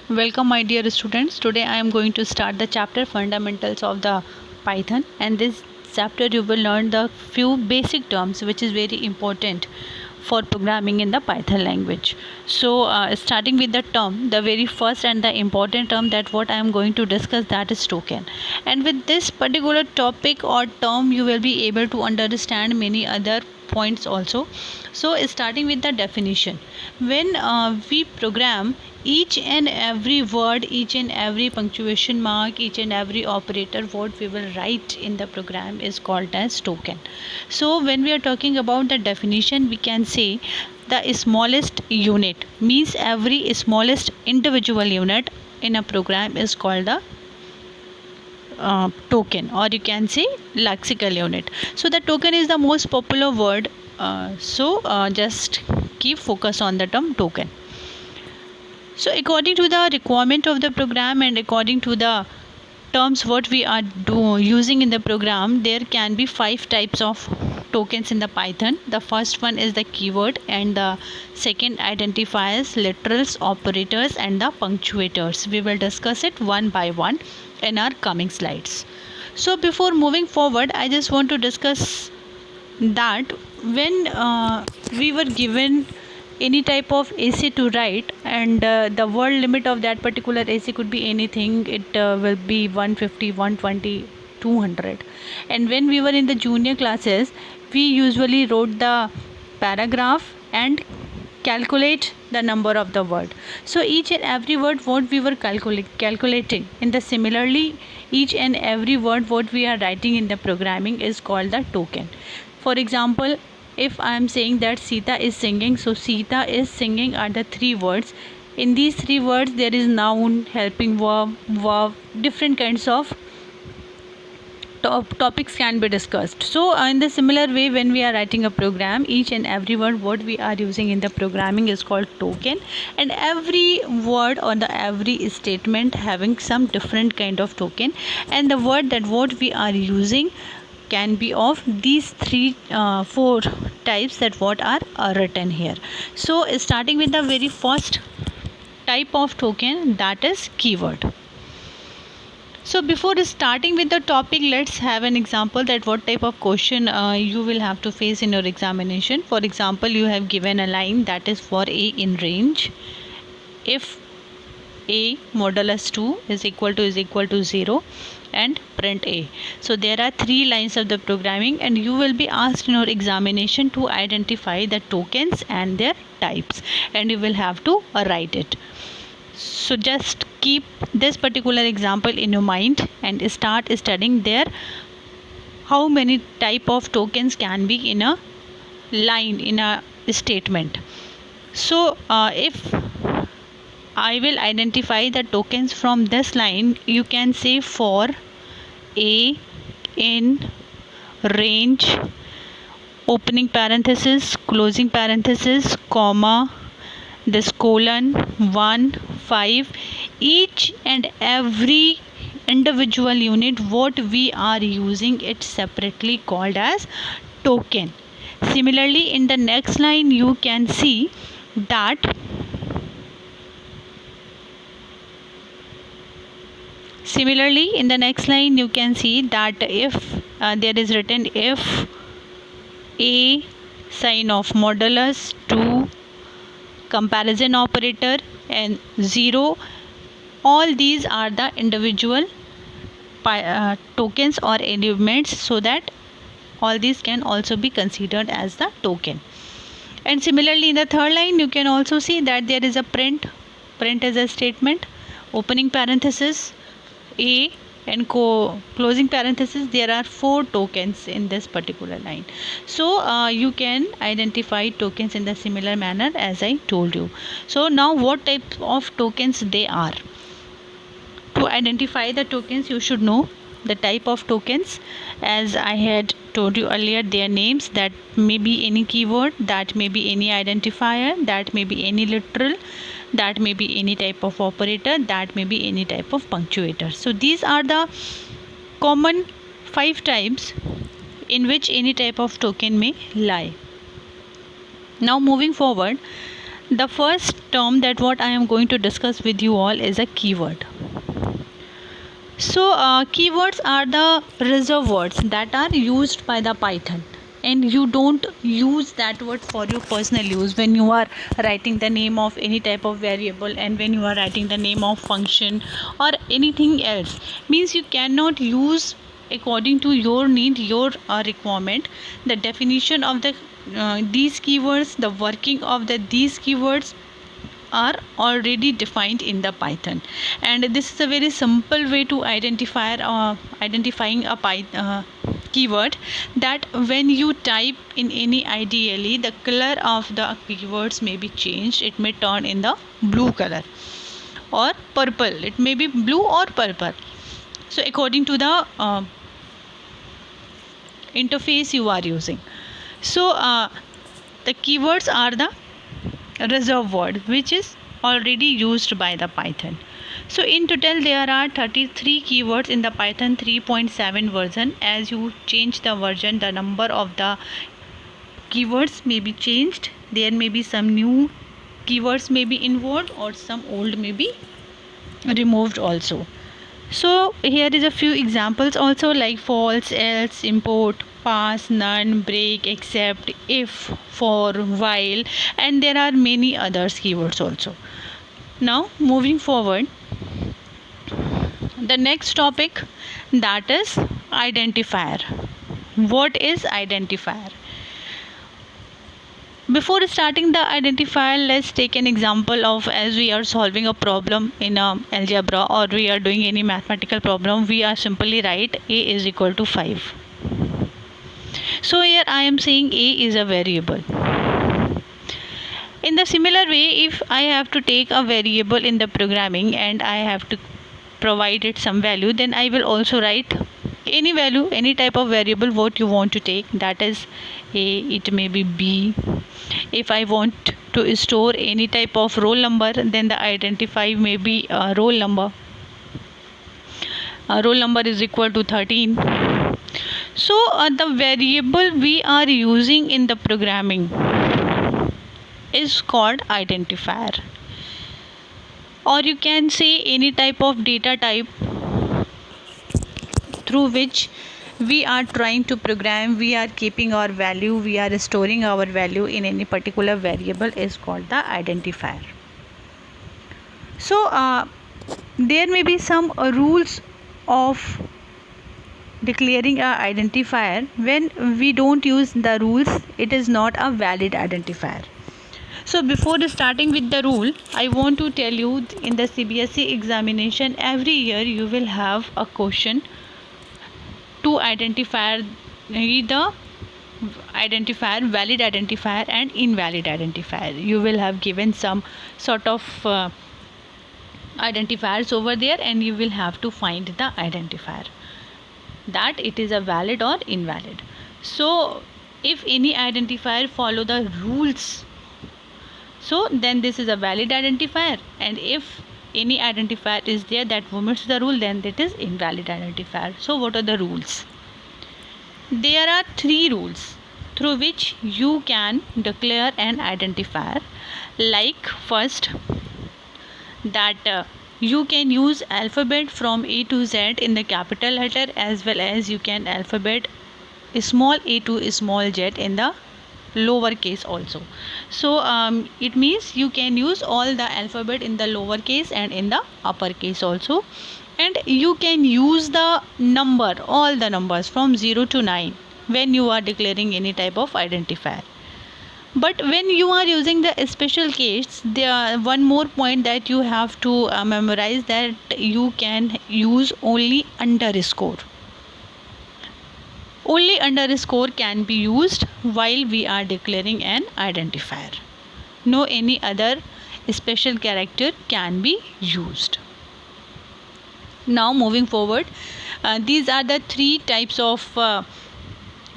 Welcome my dear students. Today I am going to start the chapter fundamentals of the Python, and this chapter you will learn the few basic terms which is very important for programming in the Python language. So starting with the term, the very first and the important term that what I am going to discuss, that is token. And with this particular topic or term you will be able to understand many other points also. So starting with the definition, when we program, each and every word, each and every punctuation mark, each and every operator what we will write in the program is called as token. So when we are talking about the definition, we can say the smallest unit means every smallest individual unit in a program is called the token, or you can say lexical unit. So the token is the most popular word, just keep focus on the term token. So according to the requirement of the program and according to the terms what we are using in the program, there can be 5 types of tokens in the Python. The first one is the keyword, and the second identifiers, literals, operators, and the punctuators. We will discuss it one by one in our coming slides. So before moving forward, I just want to discuss that when we were given any type of essay to write, and the word limit of that particular essay could be anything. It will be 150, 120, 200. And when we were in the junior classes, we usually wrote the paragraph and calculate the number of the word. So each and every word what we were calculating in the similarly, each and every word what we are writing in the programming is called the token. For example, if I am saying that Sita is singing, so Sita is singing are the 3 words. In these 3 words there is noun, helping verb, different kinds of topics can be discussed. So in the similar way, when we are writing a program, each and every word what we are using in the programming is called token, and every word or the every statement having some different kind of token, and the word that what we are using can be of these 4 types that what are written here. So starting with the very first type of token, that is keyword. So before starting with the topic, let's have an example that what type of question you will have to face in your examination. For example, you have given a line that is for a in range. If a modulus 2 is equal to 0 and print a. So there are 3 lines of the programming, and you will be asked in your examination to identify the tokens and their types, and you will have to write it. So just keep this particular example in your mind and start studying there how many type of tokens can be in a line, in a statement. So if I will identify the tokens from this line, you can say for a in range, opening parenthesis, closing parenthesis, comma, this colon, 1, 5, each and every individual unit what we are using it separately called as token. Similarly, in the next line you can see that if there is written if a sign of modulus 2 comparison operator and 0, all these are the individual tokens or elements, so that all these can also be considered as the token. And similarly in the third line you can also see that there is a print is a statement, opening parenthesis a and closing parenthesis. There are 4 tokens in this particular line. So you can identify tokens in the similar manner as I told you. So now what type of tokens they are? To identify the tokens, you should know the type of tokens. As I had told you earlier, their names, that may be any keyword, that may be any identifier, that may be any literal, that may be any type of operator, that may be any type of punctuator. So these are the common 5 types in which any type of token may lie. Now moving forward, The first term that what I am going to discuss with you all is a keyword. So keywords are the reserve words that are used by the Python, and you don't use that word for your personal use when you are writing the name of any type of variable, and when you are writing the name of function or anything else. Means you cannot use according to your need, your requirement, the definition of the these keywords, the working of these keywords are already defined in the Python. And this is a very simple way to identifying a keyword, that when you type in any IDLE, the color of the keywords may be changed. It may turn in the blue color or purple. It may be blue or purple. So according to the interface you are using. So the keywords are the reserve word which is already used by the Python. So in total there are 33 keywords in the Python 3.7 version. As you change the version, the number of the keywords may be changed. There may be some new keywords may be involved, or some old may be removed also. So here is a few examples also, like false, else, import, pass, none, break, except, if, for, while, and there are many others keywords also. Now moving forward, the next topic, that is identifier. What is identifier? Before starting the identifier, let's take an example of, as we are solving a problem in algebra, or we are doing any mathematical problem, we are simply write a is equal to 5. So here I am saying a is a variable. In the similar way, if I have to take a variable in the programming and I have to provide it some value, then I will also write any value, any type of variable what you want to take, that is a, it may be b. If I want to store any type of roll number, then the identifier may be roll number. Roll number is equal to 13. So the variable we are using in the programming is called identifier, or you can say any type of data type through which we are trying to program, we are keeping our value, we are storing our value in any particular variable is called the identifier. So there may be some rules of declaring a identifier. When we don't use the rules, it is not a valid identifier. So before starting with the rule, I want to tell you, in the CBSE examination every year you will have a question to identify the identifier, valid identifier and invalid identifier. You will have given some sort of identifiers over there, and you will have to find the identifier, that it is a valid or invalid. So if any identifier follow the rules, so then this is a valid identifier, and if any identifier is there that omits the rule, then that is invalid identifier. So what are the rules? There are 3 rules through which you can declare an identifier. Like first, that you can use alphabet from A to Z in the capital letter, as well as you can alphabet small a to small z in the lowercase also. So it means you can use all the alphabet in the lowercase and in the uppercase also, and you can use the number, all the numbers from 0 to 9 when you are declaring any type of identifier. But when you are using the special case, there one more point that you have to memorize, that you can use only underscore. Only underscore can be used while we are declaring an identifier. No any other special character can be used. Now moving forward, these are the 3 types of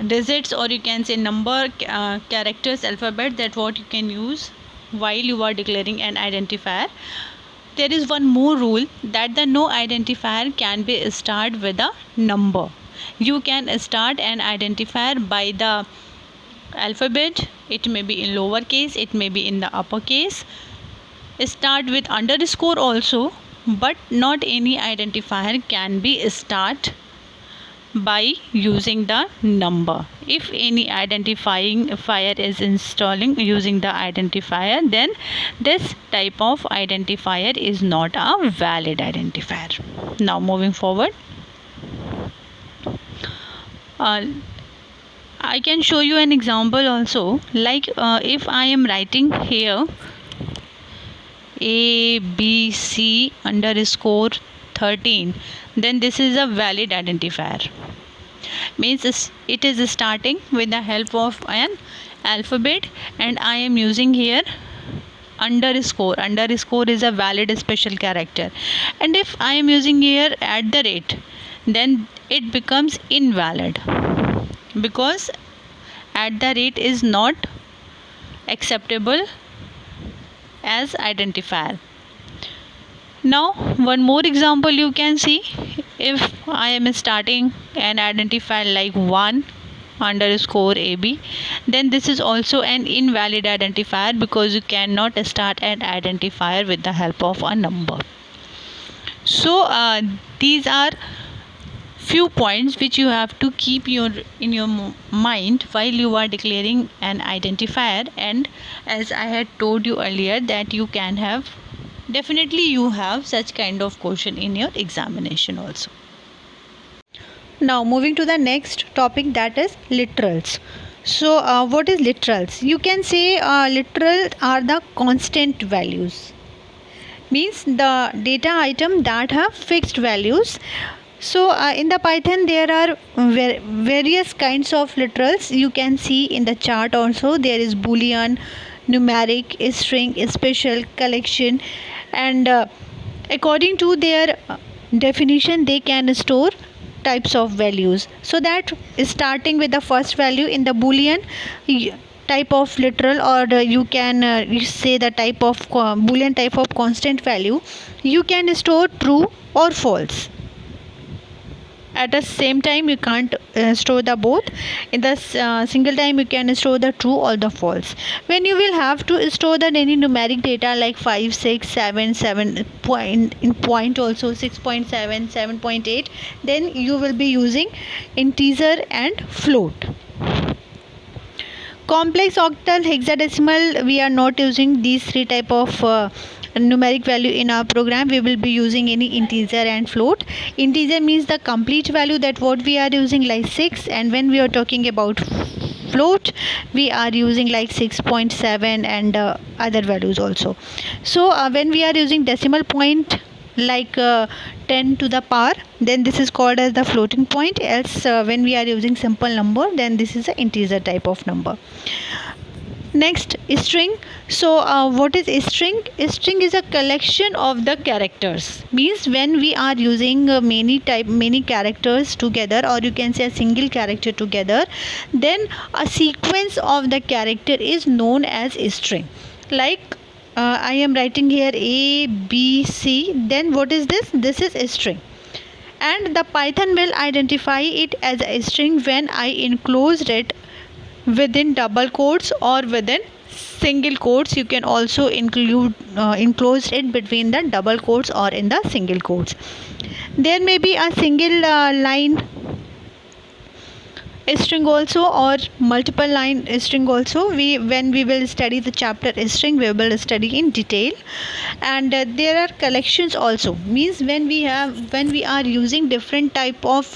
digits, or you can say number, characters, alphabet, that what you can use while you are declaring an identifier. There is one more rule, that the no identifier can be started with a number. You can start an identifier by the alphabet. It may be in lowercase, it may be in the uppercase. Start with underscore also, but not any identifier can be start by using the number. If any identifying fire is installing using the identifier, then this type of identifier is not a valid identifier. Now moving forward, I can show you an example also. Like if I am writing here ABC underscore 13, then this is a valid identifier. Means it is starting with the help of an alphabet, and I am using here underscore. Underscore is a valid special character, and if I am using here at the rate, then it becomes invalid, because at the rate is not acceptable as identifier. Now one more example you can see. If I am starting an identifier like 1 underscore AB, then this is also an invalid identifier, because you cannot start an identifier with the help of a number. So these are few points which you have to keep in your mind while you are declaring an identifier. And as I had told you earlier, that you can have, definitely you have such kind of question in your examination also. Now moving to the next topic, that is literals. So what is literals? You can say literals are the constant values, means the data item that have fixed values. So in the Python there are various kinds of literals. You can see in the chart also, there is boolean, numeric, string, special, collection, and according to their definition they can store types of values. So that starting with the first value in the boolean type of literal, or you can you say the type of boolean type of constant value, you can store true or false. At the same time you can't store the both. In the single time you can store the true or the false. When you will have to store the any numeric data like 5, 6, 7, 7 point, in point also 6.7, 7.8, then you will be using integer and float. Complex, octal, hexadecimal, we are not using these three type of numeric value in our program. We will be using any integer and float. Integer means the complete value, that what we are using like 6, and when we are talking about float, we are using like 6.7 and other values also. So when we are using decimal point like 10 to the power, then this is called as the floating point. Else when we are using simple number, then this is an integer type of number. Next, string. So what is a string? A string is a collection of the characters. Means when we are using many characters together, or you can say a single character together, then a sequence of the character is known as a string. Like I am writing here A, B, C, then what is this? This is a string. And the Python will identify it as a string when I enclosed it within double quotes or within single quotes. You can also include enclose it between the double quotes or in the single quotes. There may be a single line string also, or multiple line string also. When we will study the chapter string, we will study in detail. And there are collections also. Means when we are using different type of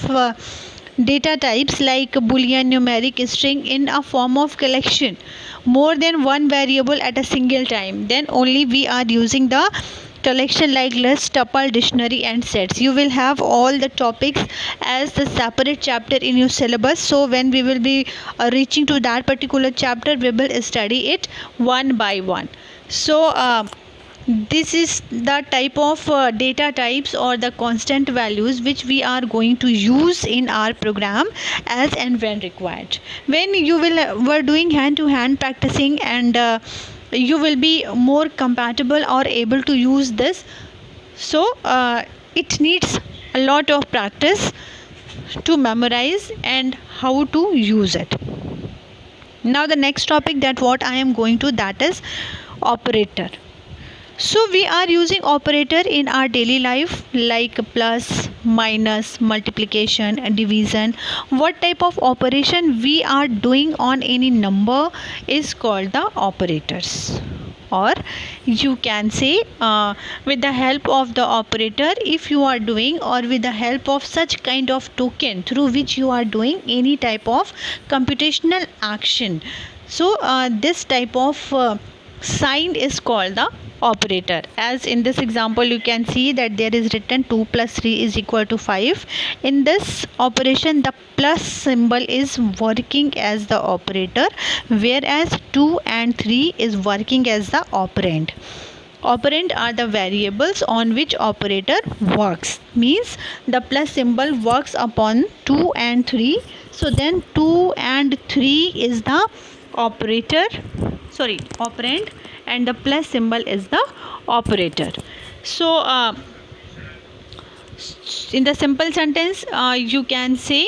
data types like boolean, numeric, string in a form of collection, more than one variable at a single time, then only we are using the collection like list, tuple, dictionary and sets. You will have all the topics as the separate chapter in your syllabus. So when we will be reaching to that particular chapter, we will study it one by one. So this is the type of data types or the constant values which we are going to use in our program as and when required. When you were doing hand to hand practicing, and you will be more compatible or able to use this. So it needs a lot of practice to memorize and how to use it. Now the next topic that what I am going to, that is operator. So we are using operator in our daily life like plus, minus, multiplication, and division. What type of operation we are doing on any number is called the operators. Or you can say with the help of the operator, if you are doing, or with the help of such kind of token through which you are doing any type of computational action. So this type of sign is called the operator. As in this example you can see that there is written 2 plus 3 is equal to 5. In this operation the plus symbol is working as the operator, whereas 2 and 3 is working as the operand. Operand are the variables on which operator works. Means the plus symbol works upon 2 and 3. So then 2 and 3 is the operand, and the plus symbol is the operator. So in the simple sentence you can say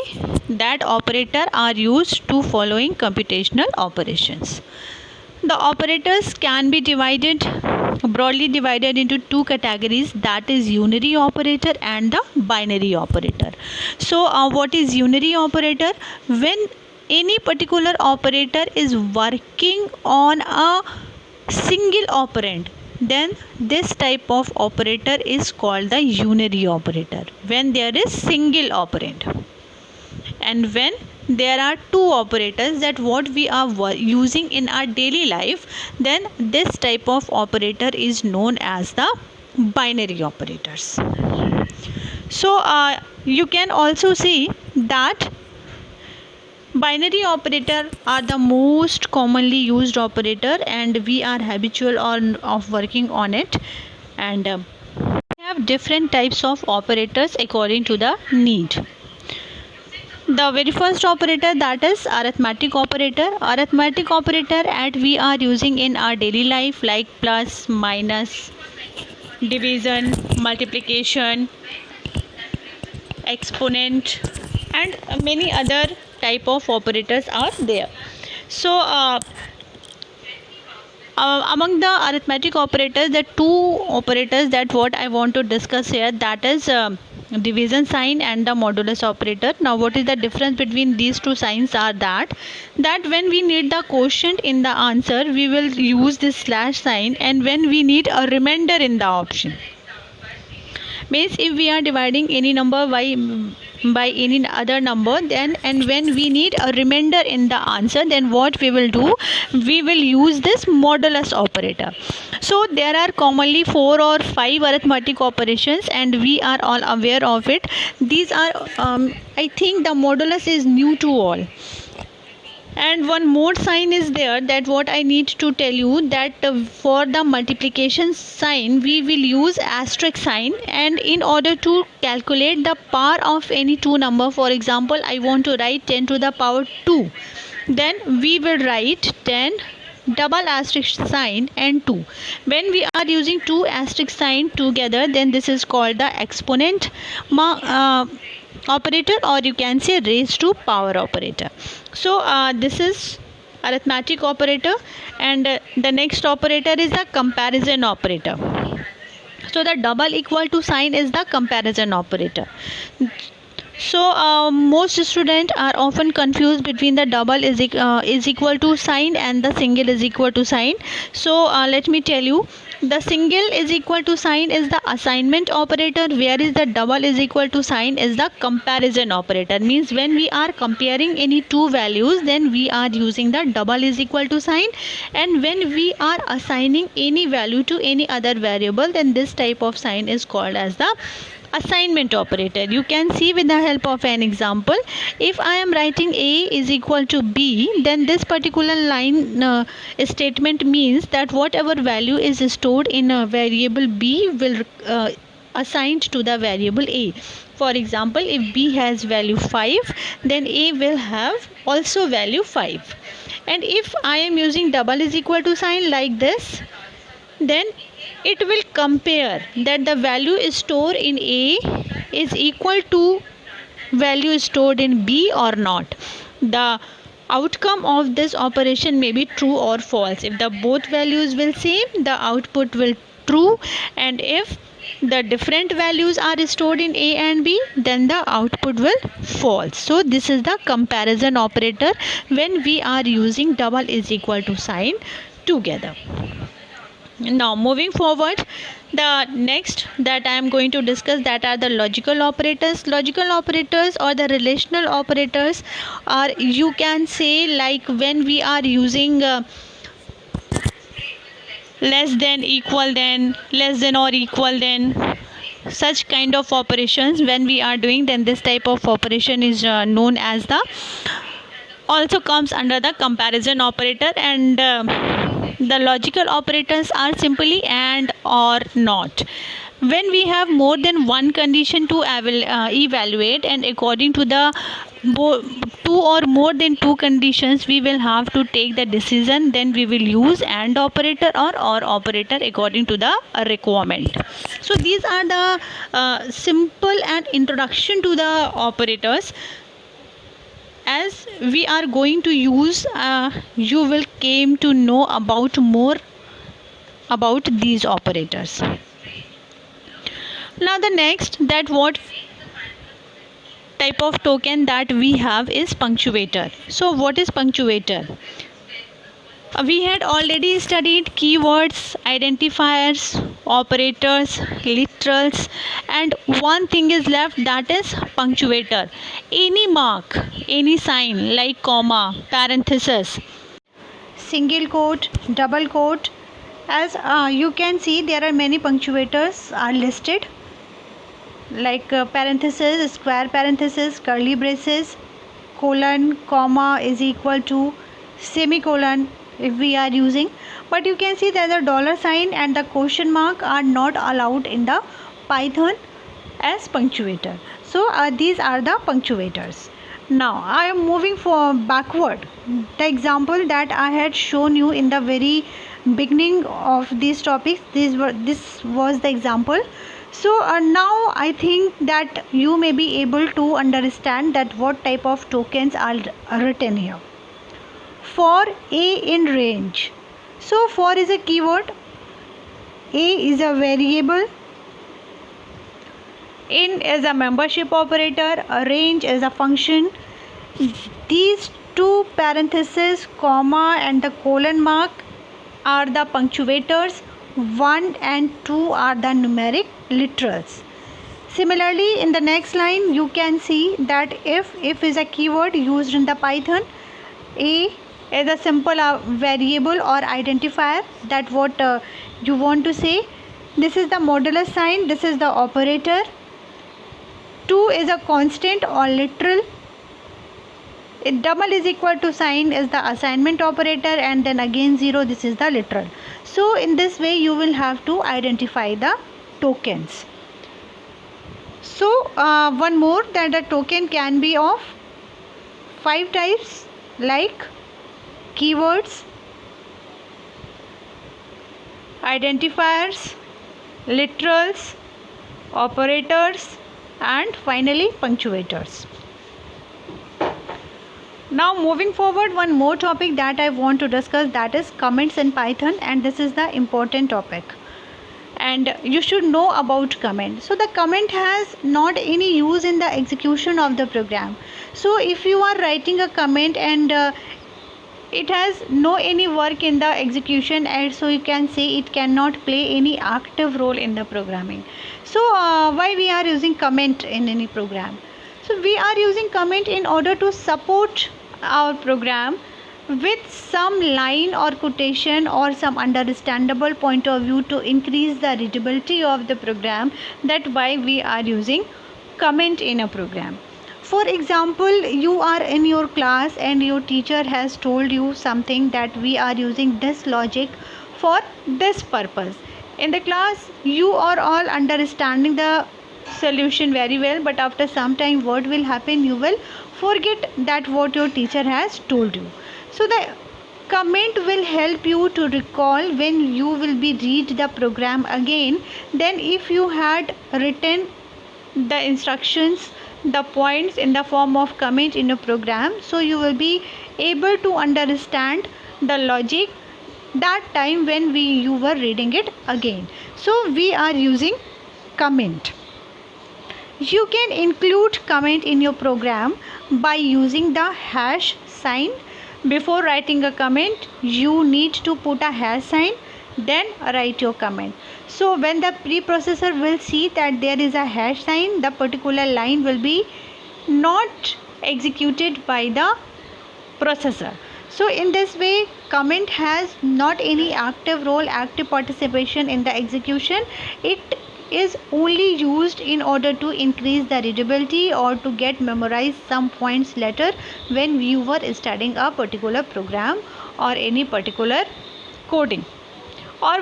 that operator are used to following computational operations. The operators can be broadly divided into two categories, that is unary operator and the binary operator. So what is unary operator? When any particular operator is working on a single operand, then this type of operator is called the unary operator, when there is single operand. And when there are two operators, that what we are using in our daily life, then this type of operator is known as the binary operators. So you can also see that binary operator are the most commonly used operator, and we are habitual of working on it. And we have different types of operators according to the need. The very first operator, that is arithmetic operator. Arithmetic operator at we are using in our daily life like plus, minus, division, multiplication, exponent, and many other type of operators are there. So among the arithmetic operators, the two operators that what I want to discuss here, that is division sign and the modulus operator. Now what is the difference between these two signs are that when we need the quotient in the answer, we will use this slash sign, and when we need a remainder in the option, means if we are dividing any number by any other number, then and when we need a remainder in the answer, then what we will do, we will use this modulus operator. So there are commonly 4 or 5 arithmetic operations, and we are all aware of it. These are I think the modulus is new to all. And one more sign is there, that what I need to tell you, that for the multiplication sign we will use asterisk sign, and in order to calculate the power of any two number, for example I want to write 10 to the power 2, then we will write 10 double asterisk sign and 2. When we are using two asterisk sign together, then this is called the exponent operator, or you can say raised to power operator. So this is arithmetic operator, and the next operator is the comparison operator. So the double equal to sign is the comparison operator. So most students are often confused between the double is equal to sign and the single is equal to sign. So let me tell you, the single is equal to sign is the assignment operator, whereas the double is equal to sign is the comparison operator. Means when we are comparing any two values, then we are using the double is equal to sign, and when we are assigning any value to any other variable, then this type of sign is called as the assignment operator. You can see with the help of an example, if I am writing A is equal to B, then this particular line statement means that whatever value is stored in a variable B will assigned to the variable A. For example, if B has value 5, then A will have also value 5. And if I am using double is equal to sign like this, then it will compare that the value is stored in A is equal to value stored in B or not. The Outcome of this operation may be true or false. If the both values will same, the output will true, and if the different values are stored in a and b, then the output will false. So this is the comparison operator when we are using double is equal to sign together. Now moving forward, the next that I am going to discuss, that are the logical operators. Logical operators or the relational operators are, you can say, like when we are using less than, equal than, less than or equal than, such kind of operations when we are doing, then this type of operation is known as the, also comes under the comparison operator. And the logical operators are simply and or not. When we have more than one condition to evaluate, and according to the two or more than two conditions we will have to take the decision, then we will use and operator or operator according to the requirement. So these are the simple and introduction to the operators. As we are going to use, you will came to know about more about these operators. Now the next, that what type of token that we have is punctuator. So what is punctuator? We had already studied keywords, identifiers, operators, literals, and one thing is left, that is punctuator. Any mark, any sign like comma, parenthesis, single quote, double quote. As you can see, there are many punctuators are listed, like parenthesis, square parenthesis, curly braces, colon, comma is equal to semicolon if we are using. But you can see that the dollar sign and the question mark are not allowed in the Python as punctuator. So these are the punctuators. Now I am moving for backward. The example that I had shown you in the very beginning of these topics, this was the example. So now I think that you may be able to understand that what type of tokens are written here. For a in range. So for is a keyword, a is a variable, in is a membership operator, a range is a function. These two parentheses, comma and the colon mark are the punctuators. 1 and 2 are the numeric literals. Similarly, in the next line you can see that if is a keyword used in the Python, a is a simple variable or identifier, that what you want to say. This is the modulus sign, this is the operator. 2 is a constant or literal. Double is equal to sign is the assignment operator, and then again 0, this is the literal. So in this way you will have to identify the tokens. So one more, that the token can be of 5 types, like keywords, identifiers, literals, operators, and finally punctuators. Now moving forward, one more topic that I want to discuss, that is comments in Python, and this is the important topic, and you should know about comment. So the comment has not any use in the execution of the program. So if you are writing a comment and it has no any work in the execution, and so you can say it cannot play any active role in the programming. So why we are using comment in any program? So we are using comment in order to support our program with some line or quotation or some understandable point of view to increase the readability of the program. That why we are using comment in a program. For example, you are in your class and your teacher has told you something, that we are using this logic for this purpose. In the class you are all understanding the solution very well, but after some time what will happen, you will forget that what your teacher has told you. So the comment will help you to recall when you will be read the program again. Then if you had written the instructions the points in the form of comment in a program, so you will be able to understand the logic that time when you were reading it again. So we are using comment. You can include comment in your program by using the hash sign. Before writing a comment, you need to put a hash sign, then write your comment. So when the preprocessor will see that there is a hash sign, the particular line will be not executed by the processor. So in this way, comment has not any active role, active participation in the execution. It is only used in order to increase the readability or to get memorized some points later when you were studying a particular program or any particular coding. Or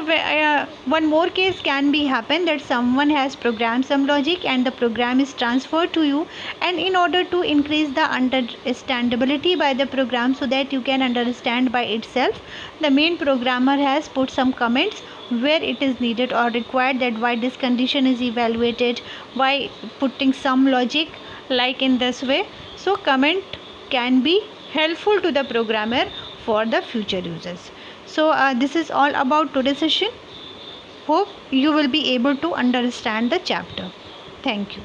one more case can be happen that someone has programmed some logic and the program is transferred to you, and in order to increase the understandability by the program so that you can understand by itself, the main programmer has put some comments where it is needed or required, that why this condition is evaluated, why putting some logic like in this way. So comment can be helpful to the programmer for the future users. So this is all about today's session. Hope you will be able to understand the chapter. Thank you.